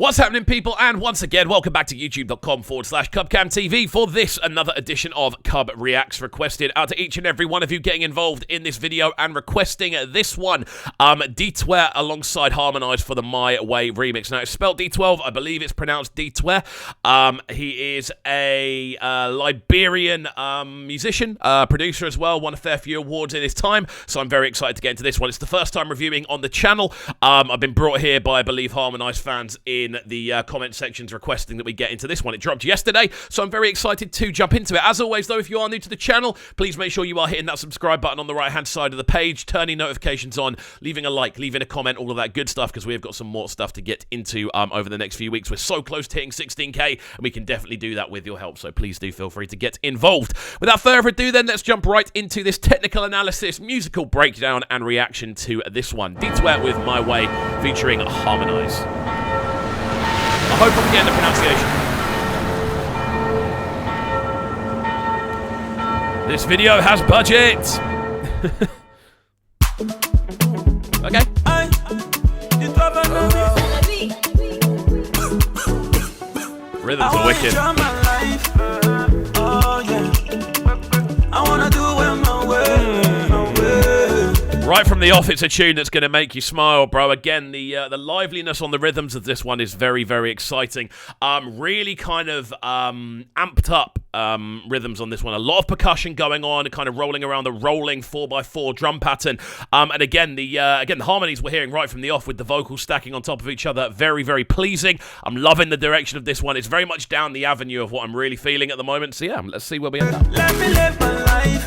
What's happening, people? And once again, welcome back to youtube.com/CubCamTV for this, another edition of CubReacts, requested out to each and every one of you getting involved in this video and requesting this one. D12 alongside Harmonize for the My Way remix. Now, it's spelled D12. I believe it's pronounced D12. He is a Liberian musician, producer as well, won a fair few awards in his time, so I'm very excited to get into this one. It's the first time reviewing on the channel. I've been brought here by, I believe, Harmonize fans in the comment sections requesting that we get into this one. It dropped yesterday, so I'm very excited to jump into it. As always, though, if you are new to the channel, please make sure you are hitting that subscribe button on the right-hand side of the page, turning notifications on, leaving a like, leaving a comment, all of that good stuff, because we've got some more stuff to get into over the next few weeks. We're so close to hitting 16k, and we can definitely do that with your help, so please do feel free to get involved. Without further ado, then, let's jump right into this technical analysis, musical breakdown, and reaction to this one. D12 with My Way, featuring Harmonize. I hope I'm getting the pronunciation. This video has budget. Okay. Rhythms are wicked. Right from the off, it's a tune that's going to make you smile, bro. Again, the liveliness on the rhythms of this one is very, very exciting. Really kind of amped up rhythms on this one. A lot of percussion going on, kind of rolling around the rolling 4x4 drum pattern. And again, the harmonies we're hearing right from the off with the vocals stacking on top of each other. Very, very pleasing. I'm loving the direction of this one. It's very much down the avenue of what I'm really feeling at the moment. So yeah, let's see where we end up. Let me live my life.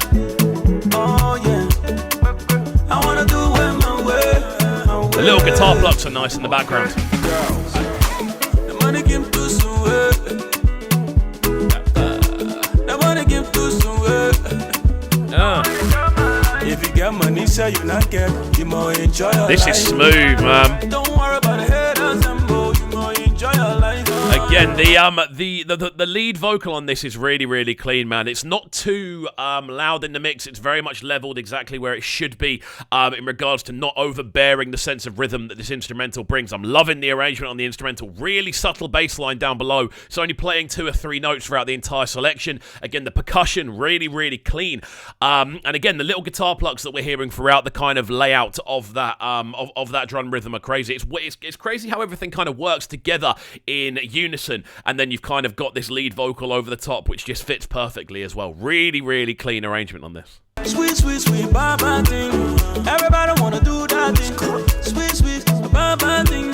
Oh yeah. I wanna do it my way. The little guitar plucks are nice in the background. The money came to somewhere. The money came to somewhere. If you get money, say you not get, you more enjoy your life. This is smooth, man. Don't worry about the haters and more, you more enjoy your life. Again, the lead vocal on this is really, really clean, man. It's not too loud in the mix. It's very much leveled exactly where it should be in regards to not overbearing the sense of rhythm that this instrumental brings. I'm loving the arrangement on the instrumental. Really subtle bass line down below. It's only playing 2 or 3 notes throughout the entire selection. Again, the percussion, really, really clean. And again, the little guitar plucks that we're hearing throughout the kind of layout of that that drum rhythm are crazy. It's crazy how everything kind of works together in unison, and then you've kind of got this lead vocal over the top, which just fits perfectly as well. Really, really clean arrangement on this. Sweet, sweet, sweet, bad, bad thing. Everybody wanna do that thing. Sweet, sweet, bad, bad thing.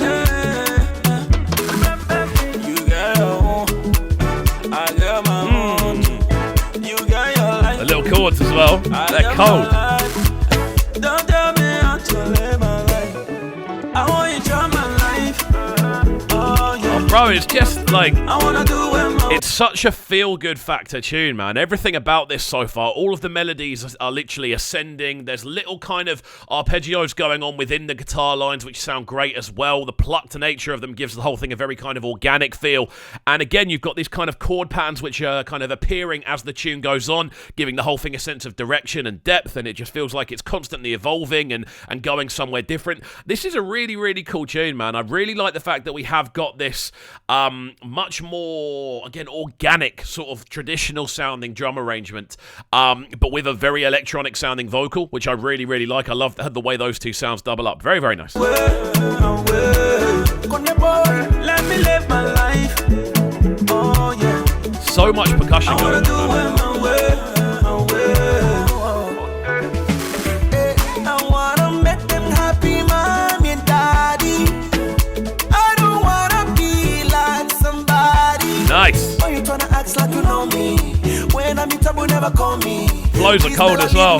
You got your own, I got my own. You got your life. The little chords as well. They're cold. Don't tell me how to live my life. I want you to enjoy my life. Oh yeah. Bro, it's just like, I wanna do it. it's such a feel-good factor tune, man. Everything about this so far, all of the melodies are literally ascending. There's little kind of arpeggios going on within the guitar lines, which sound great as well. The plucked nature of them gives the whole thing a very kind of organic feel. And again, you've got these kind of chord patterns which are kind of appearing as the tune goes on, giving the whole thing a sense of direction and depth, and it just feels like it's constantly evolving and going somewhere different. This is a really, really cool tune, man. I really like the fact that we have got this much more, again, organic sort of traditional sounding drum arrangement, but with a very electronic sounding vocal, which I really, really like. I love the way those two sounds double up. Very, very nice. Let me live my life. Oh yeah. So much percussion going on. Nice. Flows are cold as well.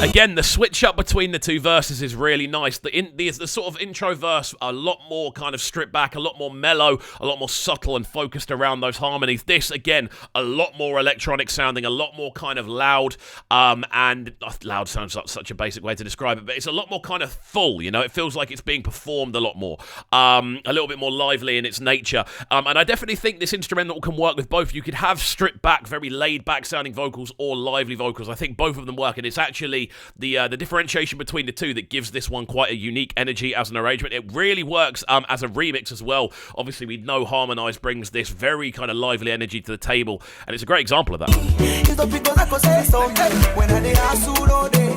Again, the switch up between the two verses is really nice. The sort of intro verse, a lot more kind of stripped back, a lot more mellow, a lot more subtle and focused around those harmonies. This, again, a lot more electronic sounding, a lot more kind of loud, and loud sounds like such a basic way to describe it, but it's a lot more kind of full, you know? It feels like it's being performed a lot more, a little bit more lively in its nature, and I definitely think this instrumental can work with both. You could have stripped back, very laid back sounding vocals or lively vocals. I think both of them work, and it's actually the differentiation between the two that gives this one quite a unique energy as an arrangement. It really works as a remix as well. Obviously, we know Harmonize brings this very kind of lively energy to the table, and it's a great example of that. It's not because I could say so. When I hustle all day,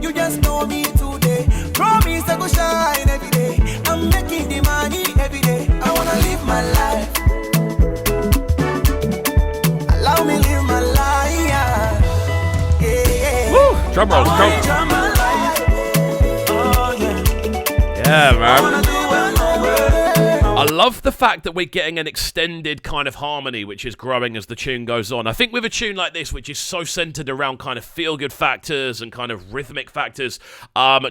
you just know me today. Promise I go shine every day. I'm making the money every day. I wanna live my life. Allow me live my life. Yeah. Woo! Drum rolls, drum. Yeah, man. I love the fact that we're getting an extended kind of harmony which is growing as the tune goes on. I think with a tune like this, which is so centered around kind of feel-good factors and kind of rhythmic factors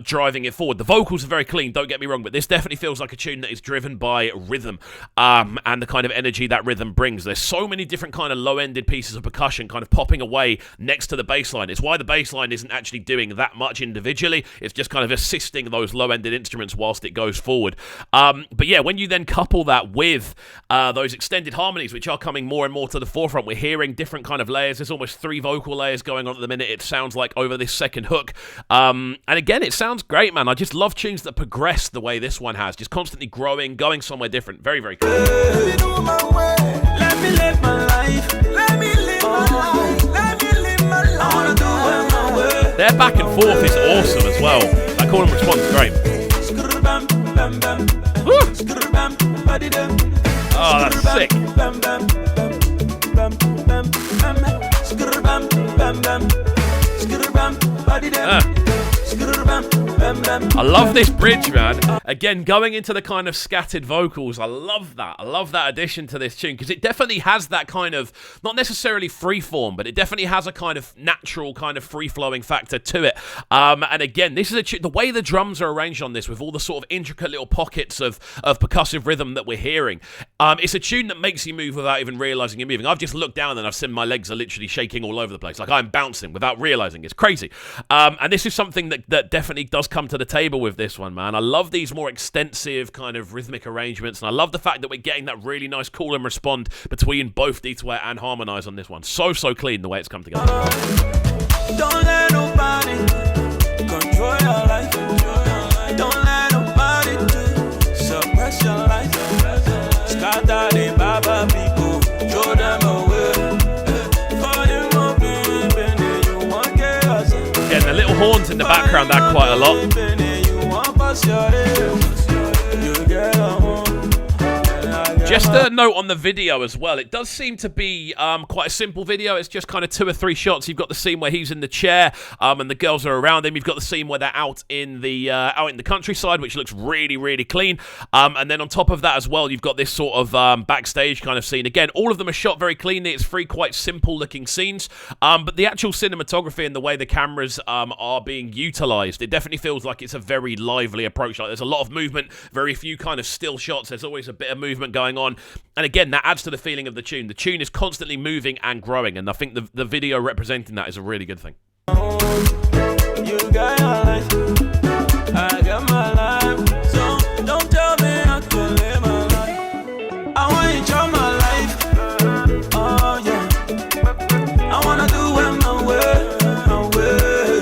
driving it forward. The vocals are very clean, don't get me wrong, but this definitely feels like a tune that is driven by rhythm and the kind of energy that rhythm brings. There's so many different kind of low-ended pieces of percussion kind of popping away next to the bass line. It's why the bass line isn't actually doing that much individually. It's just kind of assisting those low-ended instruments whilst it goes forward. But yeah, when you then couple that with those extended harmonies, which are coming more and more to the forefront, we're hearing different kind of layers. There's almost 3 vocal layers going on at the minute, it sounds like, over this second hook. And again, it sounds great, man. I just love tunes that progress the way this one has, just constantly growing, going somewhere different. Very, very cool. Let me live my life. Let me live my life. Let me live my life. I wanna do it my way. Their back and forth is awesome as well. That call and response is great. Oh, that's sick. I love this bridge, man. Again, going into the kind of scattered vocals, I love that. I love that addition to this tune, because it definitely has that kind of, not necessarily freeform, but it definitely has a kind of natural, kind of free-flowing factor to it. And again, this is a tune, the way the drums are arranged on this, with all the sort of intricate little pockets of percussive rhythm that we're hearing, it's a tune that makes you move without even realizing you're moving. I've just looked down and I've seen my legs are literally shaking all over the place, like I'm bouncing without realizing. It's crazy. And this is something that definitely does come to the table with this one, man. I love these more extensive kind of rhythmic arrangements, and I love the fact that we're getting that really nice call and respond between both D12 and Harmonize on this one. So clean the way it's come together. Don't let nobody control your life. Don't let nobody suppress your life. Scatter the Baba people, throw them away. Again, the little horns in the background add quite a lot. Just a note on the video as well. It does seem to be quite a simple video. It's just kind of 2 or 3 shots. You've got the scene where he's in the chair and the girls are around him. You've got the scene where they're out in the countryside, which looks really, really clean. And then on top of that as well, you've got this sort of backstage kind of scene. Again, all of them are shot very cleanly. It's 3 quite simple looking scenes. But the actual cinematography and the way the cameras are being utilized, it definitely feels like it's a very lively approach. Like, there's a lot of movement, very few kind of still shots. There's always a bit of movement going on. And again, that adds to the feeling of the tune. The tune is constantly moving and growing, and I think the video representing that is a really good thing. You got your life, I got my life. So don't tell me I can live my life. I want to enjoy my life. Oh yeah, I wanna do it my way, my way.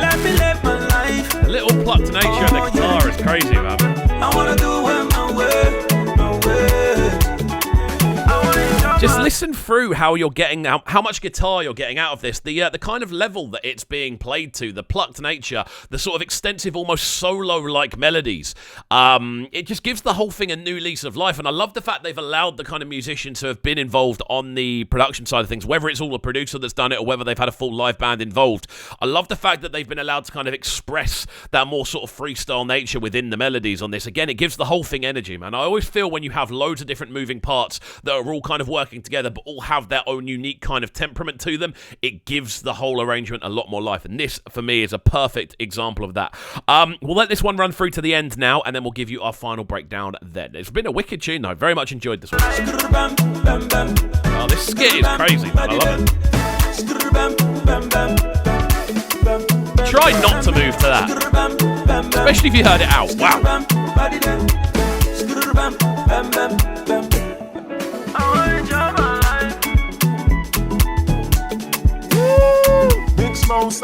Let me live my life. A little pluck to nature and the guitar is crazy, man. I wanna do it my way. Just listen through how you're getting how much guitar you're getting out of this. The kind of level that it's being played to, the plucked nature, the sort of extensive, almost solo-like melodies. It just gives the whole thing a new lease of life. And I love the fact they've allowed the kind of musicians who have been involved on the production side of things, whether it's all a producer that's done it or whether they've had a full live band involved. I love the fact that they've been allowed to kind of express that more sort of freestyle nature within the melodies on this. Again, it gives the whole thing energy, man. I always feel when you have loads of different moving parts that are all kind of working together but all have their own unique kind of temperament to them, it gives the whole arrangement a lot more life, and this for me is a perfect example of that. We'll let this one run through to the end now, and then we'll give you our final breakdown then. It's been a wicked tune though. Very much enjoyed this one. Oh, this skit is crazy, man. I love it. Try not to move to that, especially if you heard it out. Wow. I wanna enjoy my life.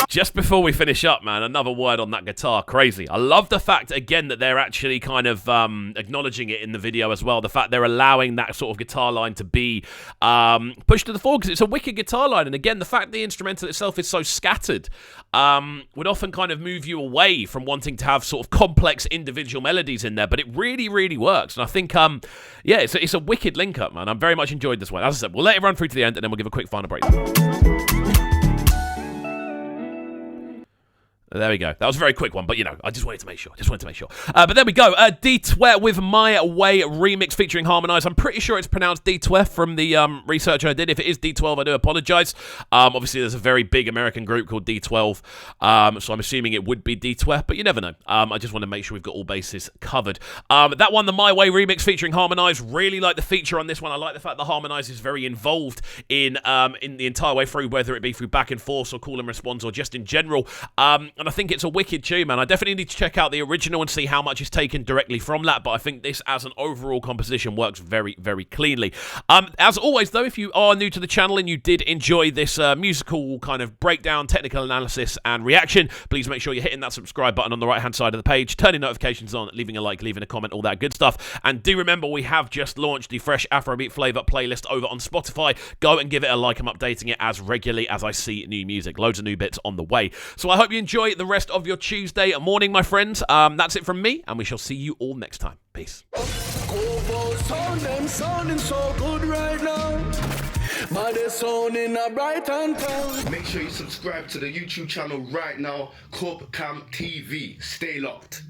Just before we finish up, man, another word on that guitar. Crazy. I love the fact, again, that they're actually kind of acknowledging it in the video as well. The fact they're allowing that sort of guitar line to be pushed to the fore, because it's a wicked guitar line. And again, the fact the instrumental itself is so scattered would often kind of move you away from wanting to have sort of complex individual melodies in there. But it really, really works. And I think, yeah, it's a wicked link-up, man. I'm very much enjoyed this one. As I said, we'll let it run through to the end, and then we'll give a quick final break. There we go. That was a very quick one, but, you know, I just wanted to make sure. But there we go. D12 with My Way remix featuring Harmonize. I'm pretty sure it's pronounced D12 from the research I did. If it is D12, I do apologize. Obviously, there's a very big American group called D12, so I'm assuming it would be D12, but you never know. I just want to make sure we've got all bases covered. That one, the My Way remix featuring Harmonize. Really like the feature on this one. I like the fact that Harmonize is very involved in the entire way through, whether it be through back and forth or call and response or just in general. And I think it's a wicked tune, man. I definitely need to check out the original and see how much is taken directly from that, but I think this as an overall composition works very, very cleanly. As always, though, if you are new to the channel and you did enjoy this musical kind of breakdown, technical analysis and reaction, please make sure you're hitting that subscribe button on the right-hand side of the page, turning notifications on, leaving a like, leaving a comment, all that good stuff. And do remember, we have just launched the Fresh Afrobeat Flavor playlist over on Spotify. Go and give it a like. I'm updating it as regularly as I see new music. Loads of new bits on the way. So I hope you enjoy the rest of your Tuesday morning, my friends. That's it from me, and we shall see you all next time. Peace. Sounding so good right now. Make sure you subscribe to the YouTube channel right now, CubCamTV. Stay locked.